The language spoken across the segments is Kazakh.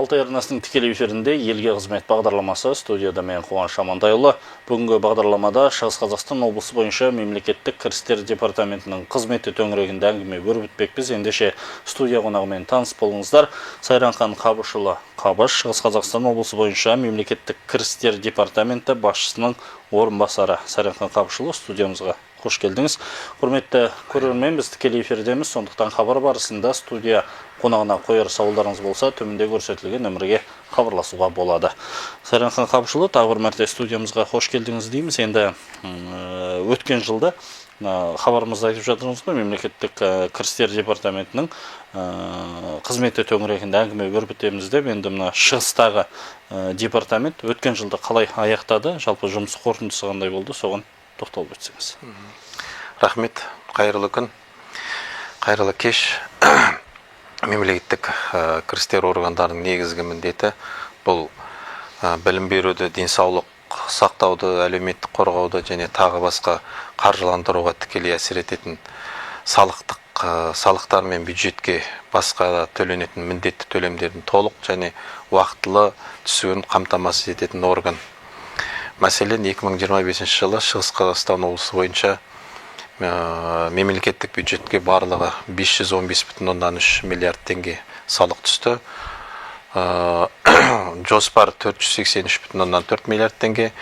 Алтай арнасының тікелей эфирінде елге қызмет бағдарламасы, студияда мен Қуаныш Амантайұлы. Бүгінгі бағдарламада Шығыс Қазақстан облысы бойынша мемлекеттік кірістер департаментінің қызметі төңірегінде әңгіме өрбітпекпіз. Ендеше студия қонағымен таныс болыңыздар. Сайранхан Қабышұлы Қабыш, Шығыс Қазақстан облысы бойынша мемлекеттік кірістер департаменті басшысының орынбасары. Сайранхан Қабышұлы, студиямызға қош келдіңіз. Құрметті көрермен, біз тікелей эфирдеміз, сондықтан хабар барысында студия қонағына қояр сауалдарыңыз болса, төменде көрсетілген нөмірге хабарласуға болады. Сайранхан Қабышұлы, тағы бір мәрте студиямызға қош келдіңіз дейміз. Енді өткен жылда хабарымызда айтып жатырмыз ғой, мемлекеттік кірістер департаментінің қызметі төңірегінде әңгіме өрбітеміз деп, енді мына шығыстағы департамент өткен жылды қалай аяқтады, жалпы жұмыс қорытындысы қандай болды, соған тоқталып өтсеңіз. Рахмет, қайырлы күн, қайырлы кеш. Мемлекеттік кірістер органдарының негізгі міндеті бұл білім беруді, денсаулық сақтауды, әлеуметтік қорғауды және тағы басқа қаржыландыруға тікелей әсер ететін салықтар мен бюджетке басқа төленетін міндетті төлемдердің толық және уақытылы түсуін қамтамасыз ететін орган. Мәселен, 2025 жылы Шығыс Қазақстан облысы бойынша мемлекеттік бюджетке барлығы 515,3 миллиард теңге салық түсті. Жоспар 483,4 миллиард теңге.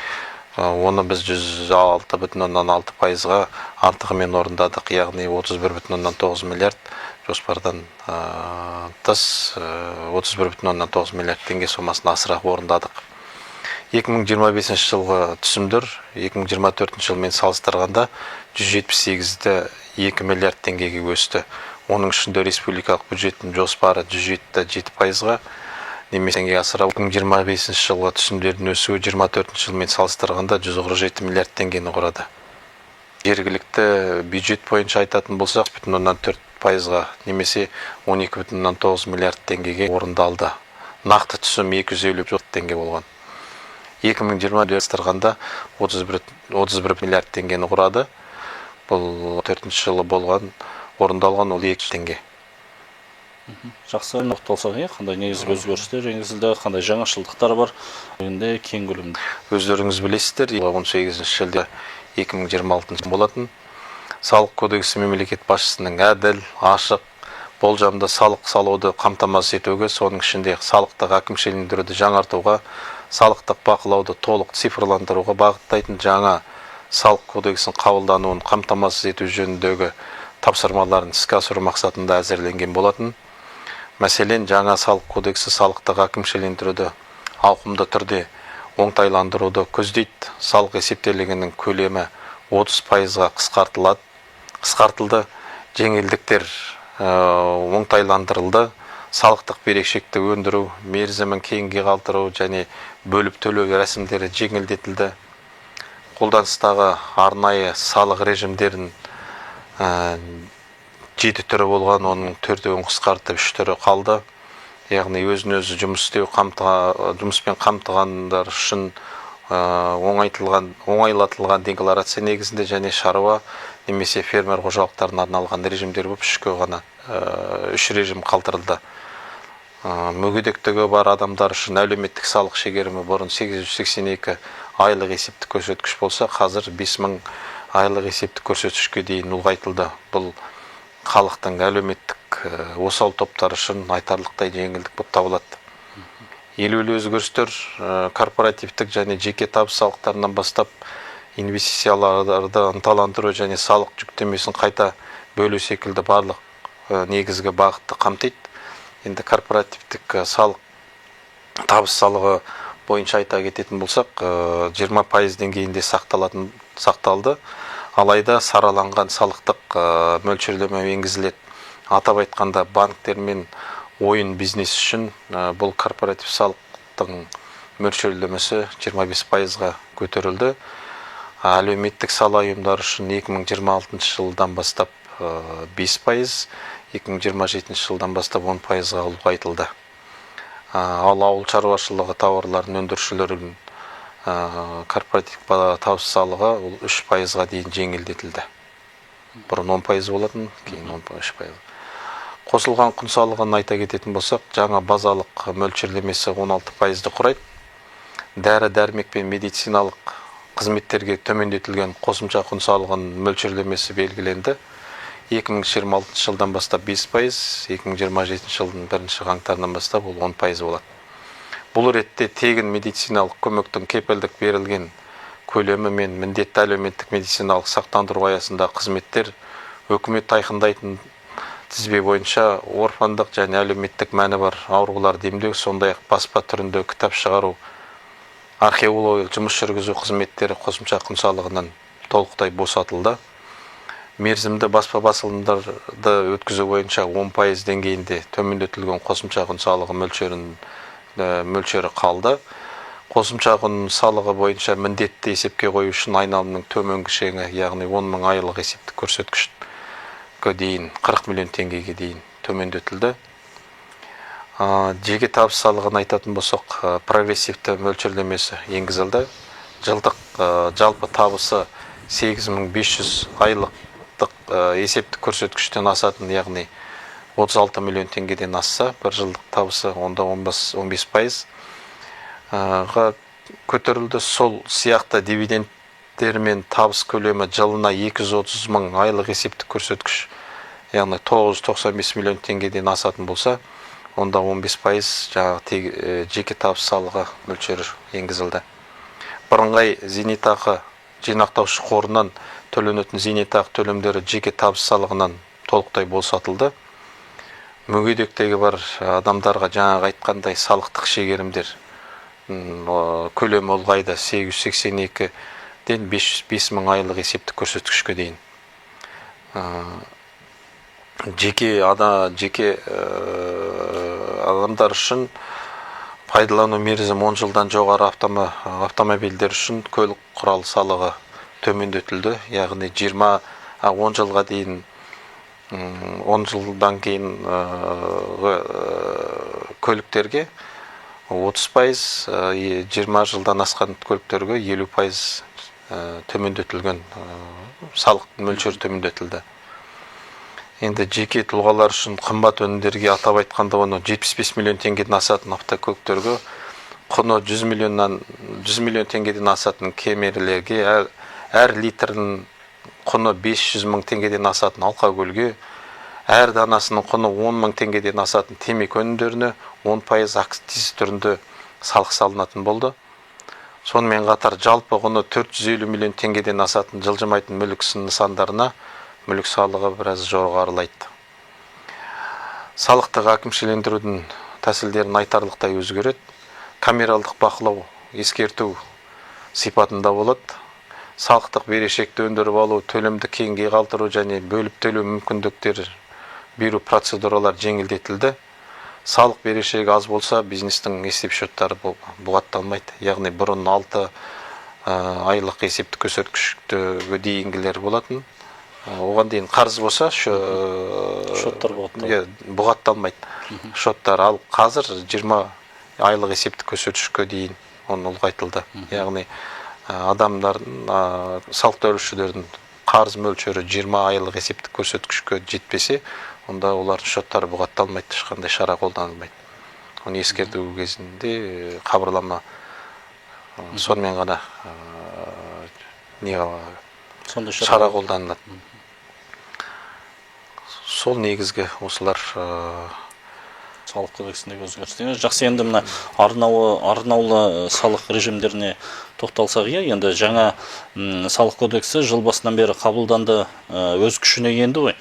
Оны біз 106,6%-ға артығымен орындадық, яғни 31,9 миллиард жоспардан тыс 31,9 миллиард теңге сомасын асырақ орындадық. 2025 жылғы түсімдер 2024 жылмен салыстырғанда 178,2 миллиард теңгеге өсті. Оның ішінде республикалық бюджеттің жоспары 107,7%-ға немесе асыра. 2025 жылғы түсімдердің өсуі 24 жылмен салыстырғанда 147 миллиард теңгені құрады. Жергілікті бюджет бойынша айтатын болсақ, 4,4%-ға немесе 12,9 миллиард теңгеге орындалды. Нақты түсім 250 теңге болған. 2020 салыстырғанда 31 миллиард теңгені құрады. Бұл 4 жылы болған, орындалған ол 2 теңге. Жақсы, тоқталсақ, қандай негізгі өзгерістер енгізілді, қандай жаңашылдықтар бар, енді кең көлемде. Өздеріңіз білесіздер, 18 шілде 2026 болатын. Салық кодексі мемлекет басшысының әділ, ашық, болжамды салық салуды қамтамасыз етуге, соның ішінде салықтық әкімшілендіруді жаңартуға, салықтық бақылауды толық цифрландыруға бағыттайтын жаңа салық кодексін қабылдануын қамтамасыз ету жөніндегі тапсырмаларын іске асыру мақсатында әзірленген болатын. Мәселен, жаңа салық кодексі салықтық әкімшілендіруді ауқымды түрде оңтайландыруды көздейді. Салық есептелігінің көлемі 30%-ға қысқартылды, жеңілдіктер оңтайландырылды. Салықтық берешекті өндіру, мерзімін кейінге қалдыру және бөліп төлеу рәсімдері жеңілдетілді. Қолданыстағы арнайы салық режимдерін 7 түрі болған, оның 4-ін қысқартып 3 түрі қалды. Яғни өзін-өзі жұмыспен қамтығандар үшін оңайлатылған декларация негізінде және шаруа немесе фермер қожалықтарына арналған режимдер болып 3 режим қалдырылды. Мүгедектігі бар адамдар үшін әлеуметтік салық шегерімі бұрын 882 айлық есептік көрсеткіш болса, қазір 5000 айлық есептік көрсеткішке дейін ұлғайтылды. Бұл халықтың әлеуметтік осал топтары үшін айтарлықтай жеңілдік болып табылады. Елеулі өзгерістер корпоративтік және жеке табыс салықтарынан бастап инвестицияларды ынталандыру және салық жүктемесін қайта бөлу секілді барлық негізгі бағытты қамтиды. Енді корпоративтік салық табыс салығы бойынша айта кететін болсақ, 20% деңгейінде сақталды. Алайда сараланған салықтық мөлшерлеме енгізіледі. Атап айтқанда банктер мен ойын бизнес үшін бұл корпоратив салықтың мөлшерлемесі 25%-ға көтерілді. Әлеуметтік сала ұйымдар үшін 2026 жылдан бастап 5%, 2027 жылдан бастап 10%-ға ұлғайтылды. Ал ауыл шаруашылығы тауарларын өндірушілердің корпоратив табыс салығы 3%-ға дейін жеңілдетілді. Бұрын 10% болатын, кейін 3%. Қосылған құн салығын айта кететін болсақ, жаңа базалық мөлшерлемесі 16%-ді құрайды. Дәрі-дәрмек пен медициналық қызметтерге төмендетілген қосымша құн салығының мөлшерлемесі белгіленді. 2026 жылдан бастап 5%, 2027 жылдың 1 қаңтарынан бастап ол 10% болады. Бұл ретте тегін медициналық көмектің кепілдік берілген көлемі мен міндетті әлеуметтік медициналық сақтандыру аясында қызметтер үкімет айқындайтын тізбе бойынша орфандық және әлеуметтік мәні бар ауруларды емдеу, сондай-ақ баспа түрінде кітап шығару, археологиялық жұмыс жүргізу қызметтері қосымша құн салығынан толықтай босатылды. Мерзімді баспа басылымдарды өткізу бойынша 10% деңгейінде төмендетілген қосымша құн салығы мөлшері қалды. Қосымша құн салығы бойынша міндетті есепке қою үшін айналымның төменгі шегі, яғни 10 мың айлық есептік көрсеткішке дейін 40 миллион теңгеге дейін төмендетілді. Жеке табыс салығын айтатын болсақ, прогрессивті мөлшерлемесі енгізілді. Жылдық жалпы табысы 8500 айлық есептік көрсеткіштен асатын, яғни 36 миллион теңгеден асса, бір жылдық табысы онда 15% көтерілді. Сол сияқты дивидендтер мен табыс көлемі жылына 230 мың айлық есептік көрсеткіш, яғни 995 миллион теңгеден асатын болса, онда 15% жаңағы жеке табыс салығы мөлшері енгізілді. Бірыңғай зейнетақы жинақтаушы қорынан төленетін зейнетақы төлемдері жеке табыс салығынан толықтай босатылды. Мүгедектігі бар адамдарға жаңағы айтқандай салықтық шегерімдер көлемі ұлғайды, 882-ден 505 мың айлық есептік көрсеткішке дейін. Жеке адамдар үшін пайдалану мерзімі 10 жылдан жоғары автомобильдер үшін көлік құрал салығы төмендетілді, яғни 10 жылға дейін 10 жылдан кейін көліктерге 30%, 20 жылдан асқан көліктерге 50% төмендетілген салық мөлшері төмендетілді. Енді жеке тұлғалар үшін қымбат өнімдерге атап айтқанда оны 75 миллион теңгеден асатын автокөліктерге, құны 100 миллион теңгеден асатын кемерлерге, әр литрдің құны 500 мың теңгеден асатын алкогольге, әр данасының құны 10 мың теңгеден асатын темекі өнімдеріне 10% акциз түрінде салық салынатын болды. Сонымен қатар жалпы құны 450 миллион теңгеден асатын жылжымайтын мүлік нысандарына мүлік салығы біраз жоғарылайды. Салықтық әкімшілендірудің тәсілдерін айтарлықтай өзгереді. Камералдық бақылау, ескерту сипатында болады. Салықтық берешекті өндіріп алу, төлемді кейінге қалдыру және бөліп төлеу мүмкіндіктері беру процедуралар жеңілдетілді. Салық берешегі аз болса, бизнестің есеп-шоттары бұғатталмайды. Яғни бұрын 6 айлық есептік көрсеткішке дейінгілер болатын. Оған дейін қарыз болса, шоттар бұғатталмайды. Шоттар, ал қазір 20 айлық есептік көрсеткішке дейін оны ұлғайтылды. Яғни адамдардың, салық төлеушілердің қарыз мөлшері 20 айлық есептік көрсеткішке жетпесе, онда олардың шоттары бұғатталмайды, ешқандай шара қолданылмайды. Оны ескерту кезінде хабарлама сонымен ғана шара қолданылады. Сол негізгі осылар салық кодексіндегі өзгерістер. Жақсы, енді мына арнаулы салық режимдеріне тоқталсақ, енді жаңа салық кодексі жыл басынан бері қабылданды, өз күшіне енді ғой.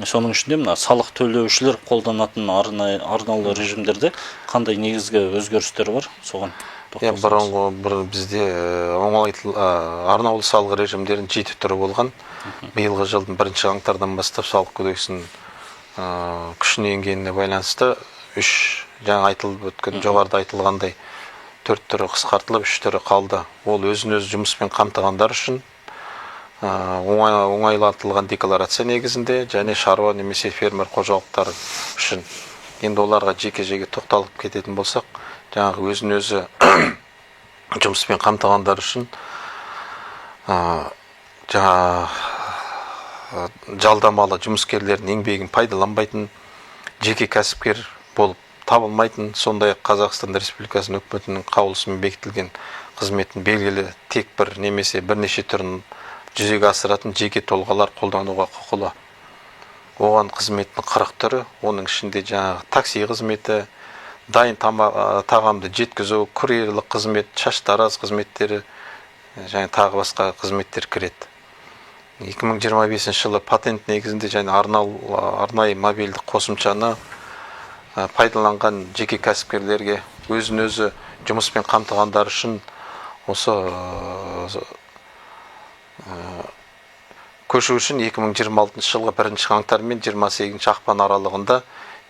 Соның ішінде мына салық төлеушілер қолданатын арнаулы режимдерде қандай негізгі өзгерістер бар? Соған бұрын бізде арнаулы салық режимдерінің 7 түрі болған. Биылғы жылдың 1 қаңтардан бастап салық кодексінің күшіне енгеніне байланысты 3 жаңа айтылып өткен жоғарыда айтылғандай 4 түрі қысқартылып, 3 түрі қалды. Ол өзін-өзі жұмыспен қамтығандар үшін, 2 түрі үй жалдайтын адамдар үшін, 3 түрі кәсіпкерлер үшін, 4 түрі кәсіпкерлер үшін, 5 түрі кәсіпкерлер үшін, 6 түрі кәсіпкерлер үшін, 7 түрі кәсіпкерлер үшін, 8 түрі оңайлатылған декларация негізінде және шаруа немесе фермер қожалықтары үшін. Енді оларға жеке-жеке тоқталып кететін болсақ, жаңағы өзін өзі жұмыспен қамтығандар үшін жаңа жалдамалы жұмыскерлердің еңбегін пайдаланбайтын, жеке кәсіпкер болып табылмайтын, сондай-ақ Қазақстан Республикасының үкіметінің қаулысымен бекітілген қызметтің белгілі тек бір немесе бірнеше түрін жүзеге асыратын жеке тұлғалар қолдануға құқылы. Оған қызметтің 40 түрі, оның ішінде жаңағы такси қызметі, дайын тағамды жеткізу, курьерлік қызмет, шаштараз қызметтері, және тағы басқа қызметтер кіреді. 2025 жылы патент негізінде және арнайы мобильді қосымшаны пайдаланған жеке кәсіпкерлерге өзін өзі жұмыспен қамтығандар үшін осы көшу үшін 2026 жылғы 1 қаңтар мен 28 ақпан аралығында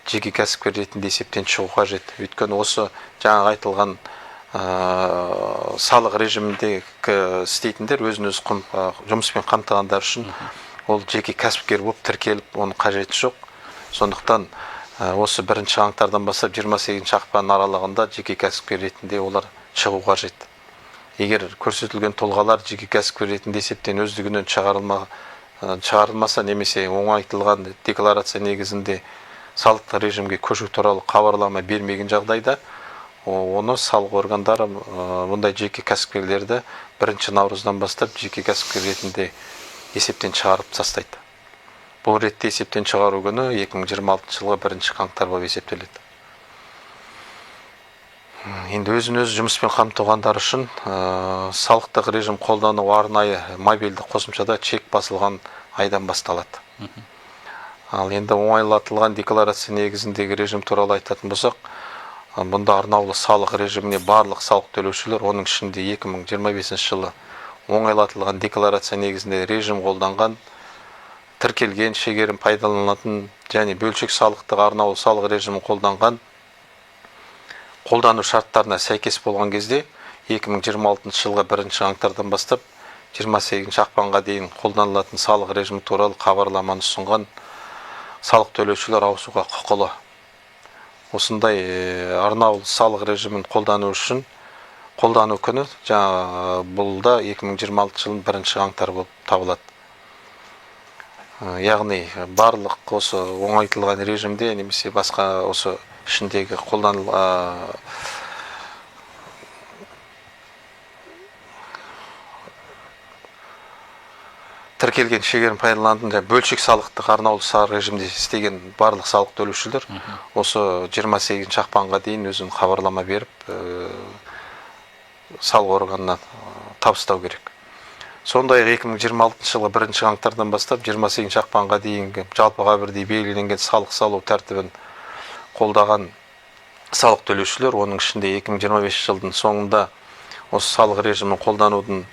жеке кәсіпкер ретінде есептен шығу қажет. Өйткені осы жаңа айтылған салық режимінде істейтіндер өзін өзі жұмыспен қамтығандар үшін ол жеке кәсіпкер болып тіркеліп, оның қажеті жоқ. Сондықтан осы 1 қаңтардан бастап 28 ақпан аралығында жеке кәсіпкер ретінде олар шығу қажет. Егер көрсетілген тұлғалар жеке кәсіпкер ретінде есептен өздігінен шығарылмаса немесе оңайтылған декларация негізінде салықтық режимге көшу туралы хабарлама бермеген жағдайда, оны салық органдары бұндай жеке кәсіпкерлерді 1 наурыздан бастап жеке кәсіпкер ретінде есептен шығарып тастайды. Бұл ретте есептен шығару күні 2026 жылғы 1 қаңтар болып есептеледі. Енді өзін-өзі жұмыспен қамтығандар үшін салықтық режим қолдану арнайы мобильді қосымшада чек басылған айдан басталады. Ал енді оңайлатылған декларация негізіндегі режим туралы айтатын болсақ, бұнда арнаулы салық режиміне барлық салық төлеушілер, оның ішінде 2025 жылы оңайлатылған декларация негізінде режим қолданған, тіркелген, шегерім пайдаланатын және бөлшек салықтық арнаулы салық режимін қолданған, қолдану шарттарына сәйкес болған кезде 2026 жылғы 1 қаңтардан бастап 28 ақпанға дейін қолданылатын салық режимі туралы хабарламаны ұсынған салық төлеушілер ауысуға құқылы. Осындай арнаулы салық режимін қолдану үшін қолдану күні бұл да 2026 жылын 1 қаңтар болып табылады. Яғни барлық осы оңайтылған режимде немесе басқа осы ішіндегі тіркелген шегерім пайдаланатын бөлшек салықтық арнаулы салық режимде істеген барлық салық төлеушілер осы 28 ақпанға дейін өзін хабарлама беріп салық органына табыстау керек. Сондай 2026 жылы 1 қаңтардан бастап 28 ақпанға дейінгі жалпыға бірдей белгіленген салық салу тәртібін қолдаған салық төлеушілер, оның ішінде 2025 жылдың соңында осы салық режимін қолданудың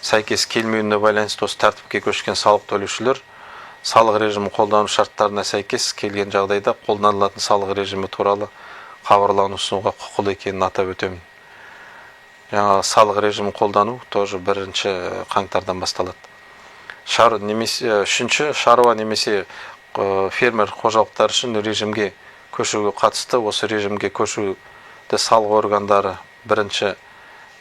сәйкес келмеуіне байланысты осы тәртіпке көшкен салық төлеушілер салық режимін қолдану шарттарына сәйкес келген жағдайда қолданылатын салық режимі туралы хабарлама ұсынуға құқылы екенін атап өтемін. Жаңа салық режимін қолдану тоже 1 қаңтардан басталады. Үшінші шаруа немесе фермер қожалықтар үшін режимге көшуге қатысты, осы режимге көшуді салық органдары 1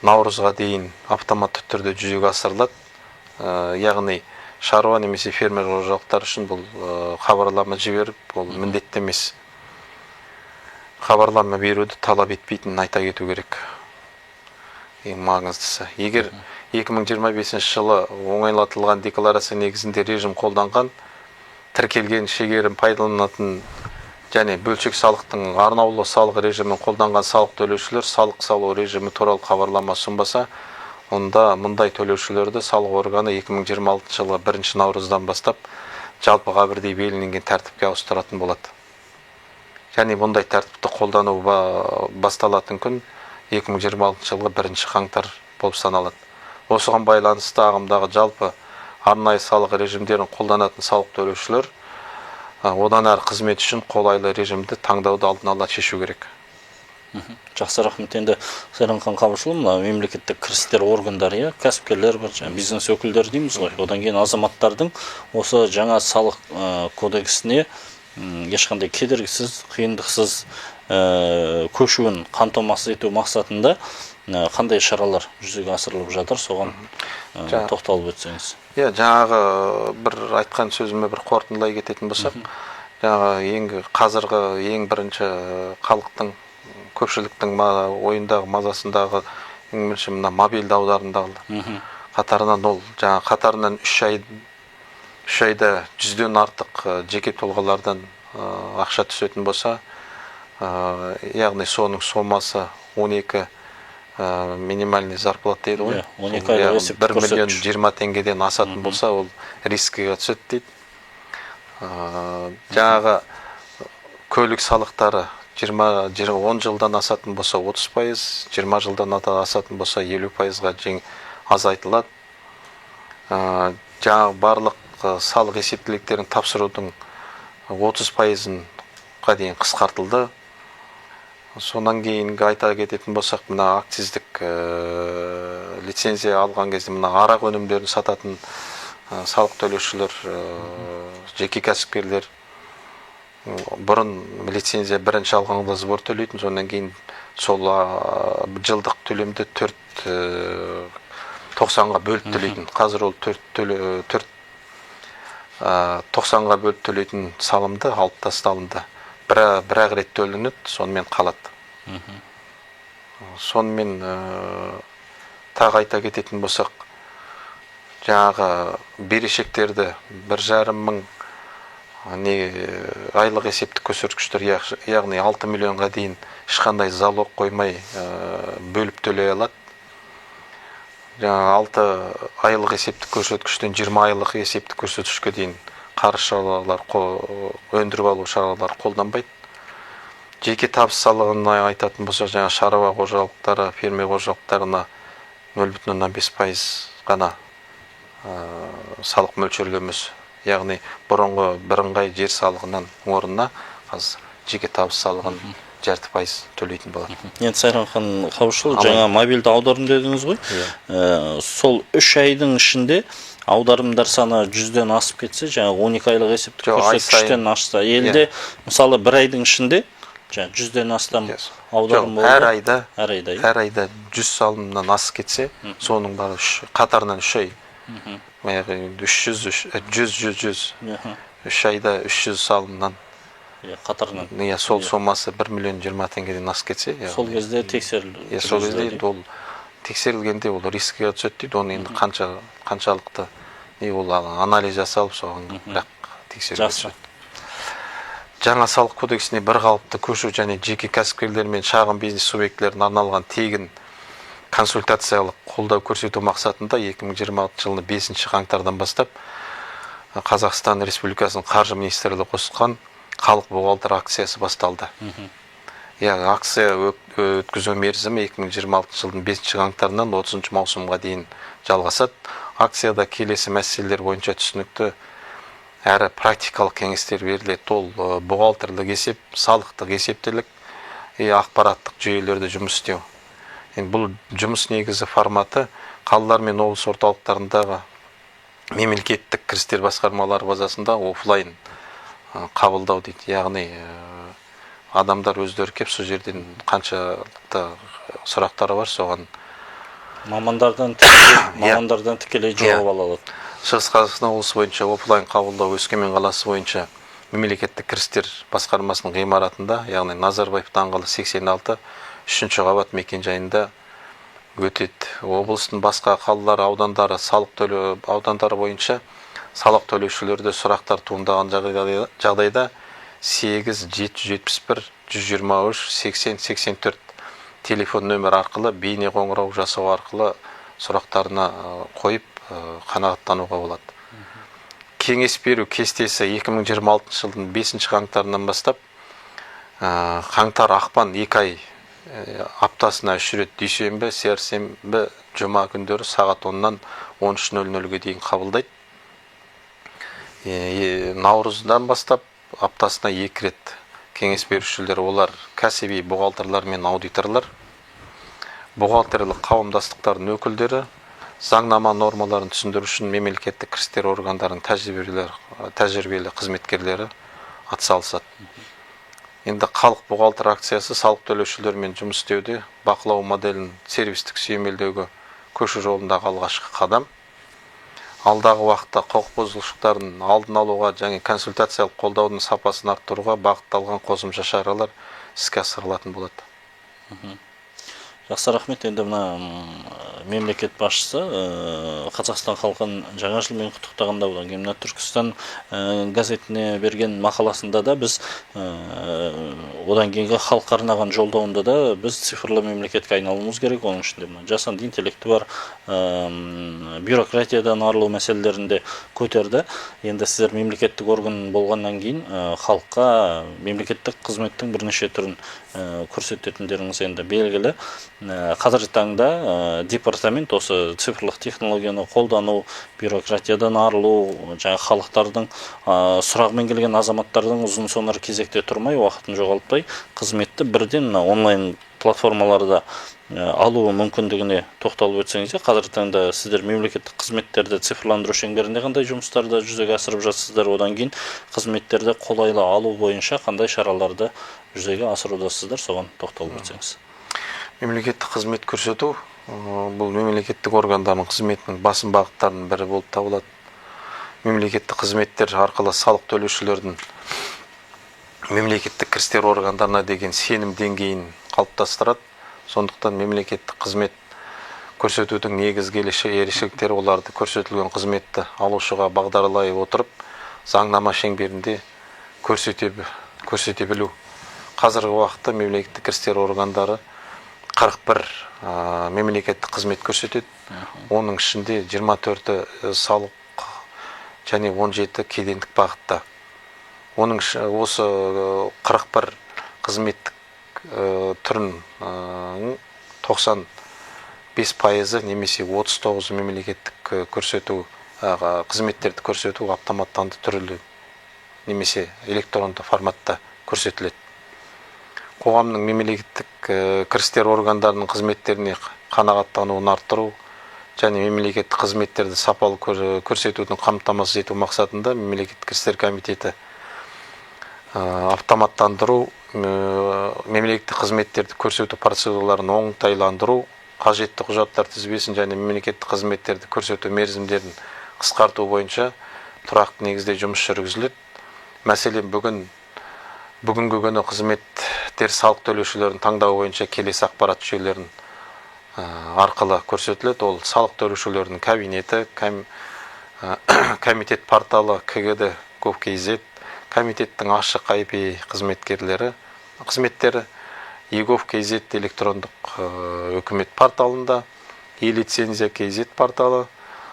наурызға дейін автоматты түрде жүзеге асырылады. Яғни шаруа немесе фермер қожалықтар үшін бұл хабарлама жіберіп, бұл міндетті емес. Хабарлама беруді талап етпейтінін айта кету керек. Ең маңыздысы. Егер 2025 жылы оңайлатылған декларация негізінде режим қолданған, тіркелген шегерім пайдаланатын және бөлшек салықтың арнаулы салық режимін қолданған салық төлеушілер салық салу режимі туралы хабарлама ұсынбаса, онда мұндай төлеушілерді салық органы 2026 жылы 1 наурыздан бастап жалпыға бірдей белгіленген тәртіпке ауыстыратын болады. Және мұндай тәртіпті қолдану басталатын күн 2026 жылғы 1 қаңтар болып саналады. Осыған байланысты ағымдағы жалпы арнайы салық режимдерін қолданатын салық төлеушілер одан әрі қызмет үшін қолайлы режимді таңдауды алдын ала шешу керек. Жақсы рахмет. Енді Сайранхан Қабышұлы, мына мемлекеттік кірістер органдары, кәсіпкерлер бар, бизнес өкілдері дейміз ғой. Одан кейін азаматтардың осы жаңа салық кодексіне ешқандай кедергісіз, қиындықсыз көшуін қамтамасыз ету мақсатында қандай шаралар жүзеге асырылып жатыр, соған тоқталып өтсеңіз. Жаңағы бір айтқан сөзіме бір қорытындылай кететін болсақ, жаңағы қазіргі ең бірінші халықтың, көпшіліктің ойындағы, мазасындағы ең бірінші мына мобильді аударымдағы қатарынан ол жаңағы қатарынан 3 айда 100-ден артық жеке тұлғалардан ақша түсетін болса, яғни соның сомасы 12 минимальный зарплата дейді ғой. 12 айлық есептік көрсеткіш. 1 миллион 20 теңгеден асатын болса, ол рискіге түседі дейді. Жаңағы көлік салықтары 10 жылдан асатын болса 30%, 20 жылдан асатын болса 50%-ға азайтылады. Жаңағы барлық салық есептіліктерін тапсырудың 30%-ға дейін қысқартылды. Сонан кейінгі айта кететін болсақ, мына акциздік лицензия алған кезде мына арақ өнімдерін сататын салық төлеушілер, жеке кәсіпкерлер бұрын лицензия бірінші алғанда сбор төлейтін, сонан кейін сол жылдық төлемді 90-ға бөліп төлейтін. Қазір ол 90-ға бөліп төлейтін салымды алып тасталынды. Бір-ақ рет төленеді, сонымен қалады. Сонымен тағы айта кететін болсақ, жаңағы берешектерді 1,5 мың айлық есептік көрсеткіштер, яғни 6 миллионға дейін ешқандай залог қоймай бөліп төлей алады. Жаңағы 6 айлық есептік көрсеткіштен 20 айлық есептік көрсеткішке дейін қарыз шаралар, өндіріп алу шаралар қолданбайды. Жеке табыс салығына айтатын болса, жаңа шаруа қожалықтары, фермер қожалықтарына 0,5% ғана салық мөлшерлемесі. Яғни бұрынғы бірыңғай жер салығынан орнына қазір жеке табыс салығын 0,5% төлейтін болады. Енді Сайранхан Қабышұлы, жаңа мобильді аударым дедіңіз ғой. Сол 3 айдың ішінде аударымдар саны 100-ден асып кетсе, жаңағы 12 айлық есептік көрсеткіштен ашса, елде мысалы 1 айдың ішінде 100-ден астам аударым болды. Әр айда 100 салымнан асып кетсе, соның бары қатарынан 3 ай. 300, 3 айда 300 салымнан қатарынан. Сол сомасы 1 миллион 20 теңгеден асып кетсе, сол кезде тексерілді. Сол кезде ол тексерілгенде ол рискіге түседі дейді. Оны енді қаншалықты ол анализ жасалып, соған бірақ тексеріледі. Жаңа салық кодексіне бір қалыпты көшу және жеке кәсіпкерлер мен шағын бизнес субъектілеріне арналған тегін консультациялық қолдау көрсету мақсатында 2026 жылы 5 қаңтардан бастап Қазақстан Республикасының Қаржы министрлігі қосқан халық бухгалтер акциясы басталды. Акция өткізу мерзімі 2026 жылдың 5 қаңтарынан 30 маусымға дейін жалғасады. Акцияда келесі мәселелер бойынша түсінікті әрі практикалық кеңестер беріледі. Ол бухгалтерлік есеп, салықтық есептілік, ақпараттық жүйелерді жұмыс істеу. Бұл жұмыс негізі форматы қалалар мен облыс орталықтарындағы мемлекеттік кірістер басқармалары базасында офлайн қабылдау дейді. Яғни адамдар өздері кеп, сол жерден қаншалықты сұрақтары бар, соған мамандардан тікелей жауап ала алады. Шығыс Қазақстан облысы бойынша офлайн қабылдау Өскемен қаласы бойынша мемлекеттік кірістер басқармасының ғимаратында, яғни Назарбаев даңғылы 86 3-ші қабат мекенжайында өтеді. Облыстың басқа қалалар, аудандары бойынша салық төлеушілерде сұрақтар туындаған жағдайда 8-771 123 80-84 телефон нөмір арқылы бейне қоңырау жасау арқылы сұрақтарына қойып қанағаттануға болады. Кеңес беру кестесі 2026 жылдың 5 қаңтарынан бастап қаңтар ақпан 2 ай аптасына 3 рет дүйсенбі, сәрсенбі, жұма күндері сағат 10-нан 13:00-ге дейін қабылдайды. Наурыздан бастап аптасына 2 рет кеңес берушілер олар кәсіби бухгалтерлар мен аудиторлар, бухгалтерлік қауымдастықтардың өкілдері, заңнама нормаларын түсіндіру үшін мемлекеттік кірістер органдарының тәжірибелі қызметкерлері атсалысады. Енді халық бухгалтер акциясы салық төлеушілермен жұмыс істеуде бақылау моделін сервистік сүйемелдеуге көшу жолындағы алғашқы қадам. Алдағы уақытта құқық бұзушылықтардың алдын алуға және консультациялық қолдаудың сапасын арттыруға бағытталған қосымша шаралар іске асырылатын болады. Жақсы, рахмет. Енді мына мемлекет басшысы Қазақстан халқын жаңа жылмен құттықтағанда, одан кейін Түркістан газетіне берген мақаласында да біз одан кейінгі халыққа арнаған жолдауында да біз цифрлы мемлекетке айналуымыз керек. Оның ішінде жасанды интеллекті бар, бюрократиядан арылу мәселелерінде көтерді. Енді сіздер мемлекеттік орган болғаннан кейін халыққа мемлекеттік қызметтің бірнеше түрін көрсететіндеріңіз енді белгілі. Қазіргі таңда департамент осы цифрлық технологияны қолдану, бюрократиядан арылу, жаңа халықтардың сұрағымен келген азаматтардың ұзын сонар кезекте тұрмай, уақытын жоғалтпай, қызметті бірден онлайн платформаларда алу мүмкіндігіне тоқталып өтсеңіз, қазіргі таңда сіздер мемлекеттік қызметтерді цифрландыру шеңберінде қандай жұмыстарды жүзеге асырып жатсыздар, одан кейін қызметтерді қолайлы алу бойынша қандай шараларды жүзеге асырудасыздар, соған тоқталып өтсеңіз. Мемлекеттік қызмет көрсету бұл мемлекеттік органдардың қызметінің басым бағыттарының бірі болып табылады. Мемлекеттік қызметтер арқылы салық төлеушілердің мемлекеттік кірістер органдарына деген сенім деңгейін қалыптастырады. Сондықтан мемлекеттік қызмет көрсетудің негізгі ерекшеліктері оларды көрсетілген қызметті алушыға бағдарлай отырып, заңнама шеңберінде көрсете білу. Қазіргі уақытта мемлекеттік кірістер органдары 41 мемлекеттік қызмет көрсетеді. Оның ішінде 24 салық және 17 кедендік бағытта. Оның осы 41 қызметтік түрін 95% немесе 39 мемлекеттік қызметтерді көрсету автоматтанды түрде немесе электронды форматта көрсетіледі. Қоғамның мемлекеттік кірістер органдарының қызметтеріне қанағаттануын арттыру және мемлекеттік қызметтерді сапалы көрсетудің қамтамасыз ету мақсатында мемлекеттік кірістер комитеті автоматтандыру, мемлекеттік қызметтерді көрсету процедураларын оңтайландыру, қажетті құжаттар тізбесін және мемлекеттік қызметтерді көрсету мерзімдерін қысқарту бойынша тұрақты негізде жұмыс жүргізіледі. Мәселен, бүгінгі күні қызметтер салық төлеушілердің таңдауы бойынша келесі ақпарат жүйелерін арқылы көрсетіледі. Ол салық төлеушілердің кабинеті, комитет порталы КГД Gov.kz, комитеттің ашық IP қызметтері eGov.kz электрондық үкімет порталында, e-лицензия KZ порталы,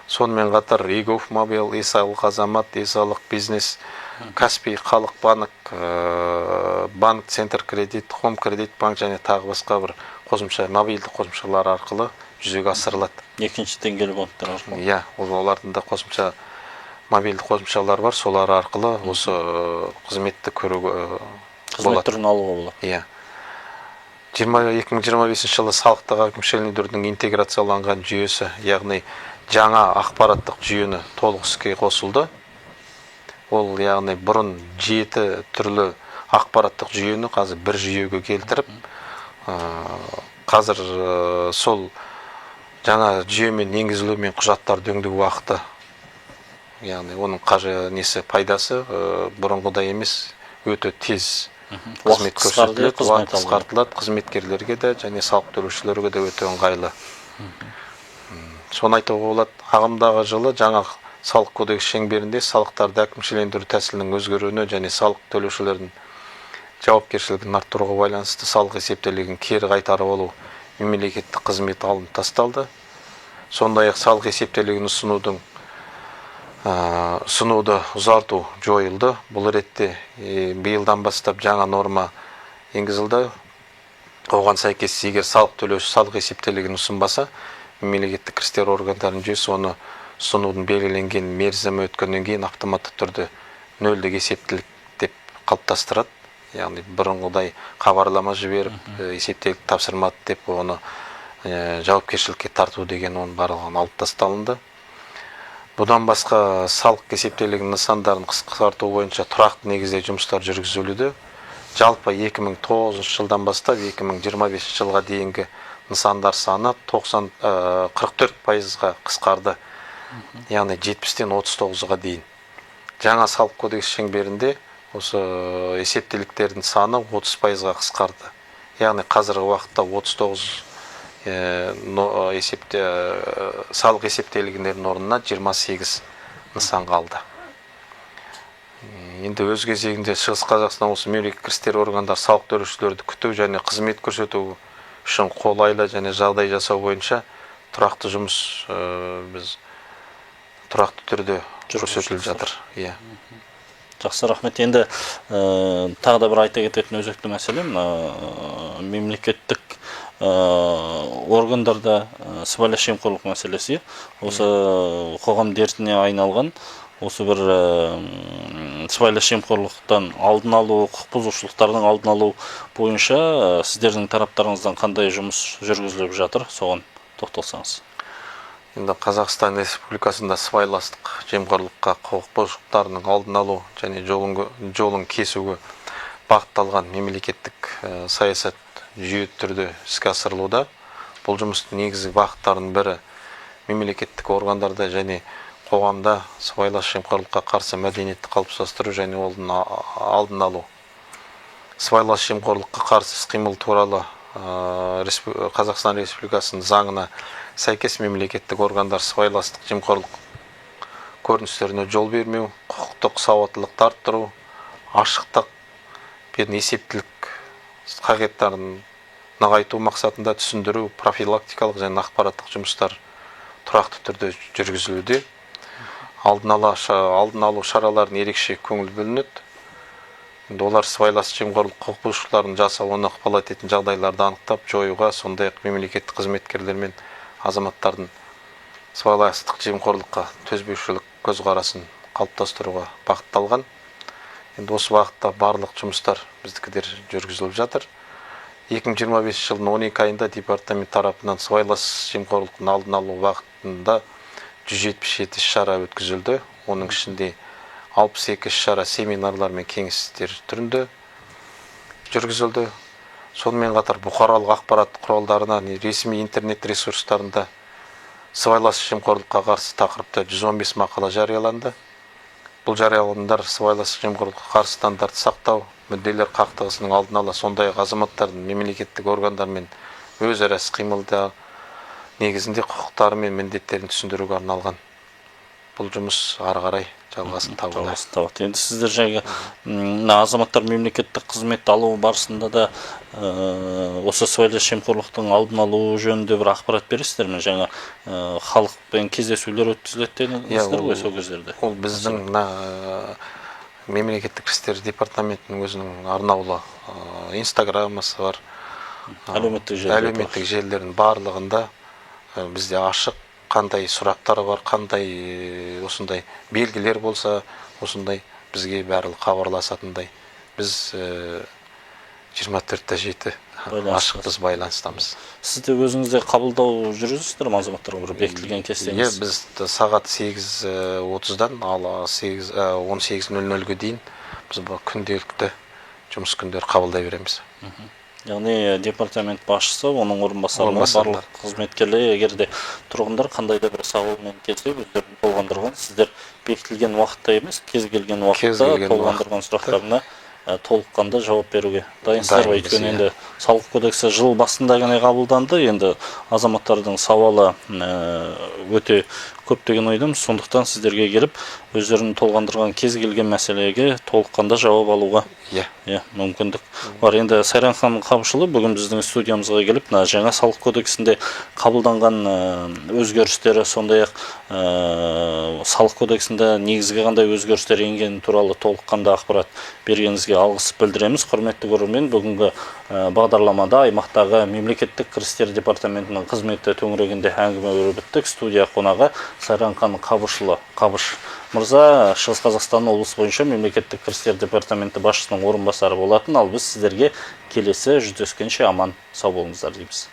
сонымен қатар eGov Mobile, e-салық азамат, e-салық бизнес, Каспий халық банк, банк центр кредит, Home кредит банк және тағы басқа бір қосымша мобильді қосымшалар арқылы жүзеге асырылады. Екінші деңгейлі банктар арқылы. Иә, олардың да қосымша мобильді қосымшалар бар, солар арқылы осы қызметті көруге қызмет түрін алуға болады. Иә. 2025 жылы салықтық әкімшілендірудің интеграцияланған жүйесі, яғни жаңа ақпараттық жүйені толық іске қосылды. Ол яғни бұрын 7 түрлі ақпараттық жүйені қазір бір жүйеге келтіріп, қазір сол жаңа жүйемен енгізілумен құжаттарды өңдеу уақыты, яғни оның пайдасы бұрынғыдай емес, өте тез қызмет көрсетіледі, уақыт қысқартылады, қызметкерлерге де және салық төлеушілерге де өте ыңғайлы. Соны айтуға болады, ағымдағы жылы жаңа салық кодекс шеңберінде салықтарды әкімшілендіру тәсілінің өзгеруіне және салық төлеушілердің жауапкершілігін арттыруға байланысты салық есептелігін кері қайтарып алу мемлекеттік қызмет алынып тасталды. Сондай-ақ салық есептелігін ұсынуды ұзарту жойылды. Бұл ретте биылдан бастап жаңа норма енгізілді. Оған сәйкес, егер салық төлеуші салық есептелігін ұсынбаса, мемлекеттік кірістер органдарының жүйесі оны ұсынудың белгіленген мерзімі өткеннен кейін автоматты түрде нөлдік есептілік деп қалыптастырады. яғни бұрынғыдай хабарлама жіберіп, есептелік тапсырмады деп оны жауапкершілікке тарту деген оның барлығын алып тасталынды. Бұдан басқа салық есептелігі нысандарын қысқарту бойынша тұрақты негізде жұмыстар жүргізілуде. Жалпы 2009 жылдан бастап 2025 жылға дейінгі нысандар саны 44%-ға қысқарды. Яғни 70-тен 39-ға дейін. Жаңа салық кодекс шеңберінде осы есептеліктердің саны 30%-ға қысқарды. Яғни қазіргі уақытта 39 салық есептелігінің орнына 28 нысан қалды. Енді өз кезегінде Шығыс Қазақстан облысы мемлекеттік кірістер органдары салық төлеушілерді күту және қызмет көрсету үшін қолайлы және жағдай жасау бойынша тұрақты жұмыс біз тұрақты түрде көрсетіліп жатыр. Жақсы, рахмет. Енді тағы да бір айта кететін өзекті мәселе мемлекеттік органдарда сыбайлас жемқорлық мәселесі. Осы қоғам дертіне айналған осы бір сыбайлас жемқорлықтан алдын алу, құқық бұзушылықтардың алдын алу бойынша сіздердің тараптарыңыздан қандай жұмыс жүргізіліп жатыр, соған тоқталсаңыз. Енді Қазақстан Республикасында сыбайластық жемқорлыққа құқық бұзушылықтарының алдын алу және жолын кесуге бағытталған мемлекеттік саясат жүйелі түрде іске асырылуда. Бұл жұмыстың негізгі бағыттарының бірі мемлекеттік органдарда және қоғамда сыбайлас жемқорлыққа қарсы мәдениетті қалыптастыру және алдын алу. Сыбайлас жемқорлыққа қарсы іс-қимыл туралы Қазақстан Республикасының заңына сәйкес мемлекеттік органдар сыбайластық жемқорлық көріністеріне жол бермеу, құқықтық сауаттылықты арттыру, ашықтық пен есептілік қағидаттарын нығайту мақсатында түсіндіру, профилактикалық және ақпараттық жұмыстар тұрақты түрде жүргізілуде. Алдын алу шараларын ерекше көңіл бөлінеді. Олар сыбайлас жемқорлық құқық бұзушылықтарын жасауына ықпал ететін жағдайларды анықтап жоюға, сондай-ақ мемлекеттік қызметкерлер мен азаматтардың сыбайластық жемқорлыққа төзбеушілік көзқарасын қалыптастыруға бағытталған. Енді осы бағытта барлық жұмыстар біздікідер жүргізіліп жатыр. 2025 жылдың 12 айында департамент тарапынан сыбайлас жемқорлықтың алдын алу бағытында 177 шара өткізілді. Оның ішінде 62 шара семинарлар мен кеңестер түрінде жүргізілді. Сонымен қатар бұқаралық ақпарат құралдарына, ресми интернет ресурстарында сыбайлас жемқорлыққа қарсы тақырыпта 115 мақала жарияланды. Бұл жарияланымдар сыбайлас жемқорлыққа қарсы стандарт сақтау, мүдделер қақтығысының алдын ала, сондай-ақ азаматтардың мемлекеттік органдармен өзара іс-қимылда негізінде құқықтары мен міндеттерін түсіндіруге арналған. Бұл жұмыс ары қарай жалғасын табуда. Енді сіздер жайға азаматтар мемлекеттік қызмет алу барысында да осы сыбайлас жемқорлықтың алдын алу жөнінде бір ақпарат бересіздер ме? Жаңа халықпен кездесулер өткізіледі дедіңіздер ғой сол кездерде. Ол біздің мемлекеттік істер департаментінің өзінің арнаулы инстаграмысы бар. Әлеуметтік желілердің барлығында бізде ашық, қандай сұрақтары бар, қандай осындай белгілер болса, осындай бізге барлығы хабарласатындай. Біз 24/7 ашықпыз, байланыстамыз. Сізде өзіңізде қабылдау жүргізесіздер ме азаматтарға бір бекітілген кестеңіз? Біз сағат 8:30-дан 18:00-ге дейін біз күнделікті жұмыс күндері қабылдай береміз. Яғни департамент басшысы, оның орынбасарлары, барлық қызметкерлер, егер де тұрғындар қандай да бір сауалмен келсе, өздерін толғандырған, сіздер бекітілген уақытта емес, кез келген уақытта толғандырған сұрақтарына толыққанды жауап беруге дайынсыздар ғой. Өйткені енді салық кодексі жыл басында ғана қабылданды, енді азаматтардың сауалы өте көп деген ойдамыз. Сондықтан сіздерге келіп, өздерін толғандырған кез келген мәселеге толыққанды жауап алуға мүмкіндік бар. Енді Сайранхан Қабышұлы бүгін біздің студиямызға келіп, жаңа салық кодексінде қабылданған өзгерістері, сондай-ақ салық кодексінде негізгі қандай өзгерістер енгені туралы толыққанды ақпарат бергеніңізге алғыс білдіреміз. Құрметті көрермен, бүгінгі бағдарлама бағдарламада аймақтағы мемлекеттік кірістер департаментінің қызметі төңірегінде әңгіме өрбіттік. Студия қонағы Сайранхан Қабышұлы. Қабыш мырза Шығыс Қазақстан облысы бойынша мемлекеттік кірістер департаменті басшысының орынбасары болатын. Ал біз сіздерге келесі жүздескенше аман сау болыңыздар дейміз.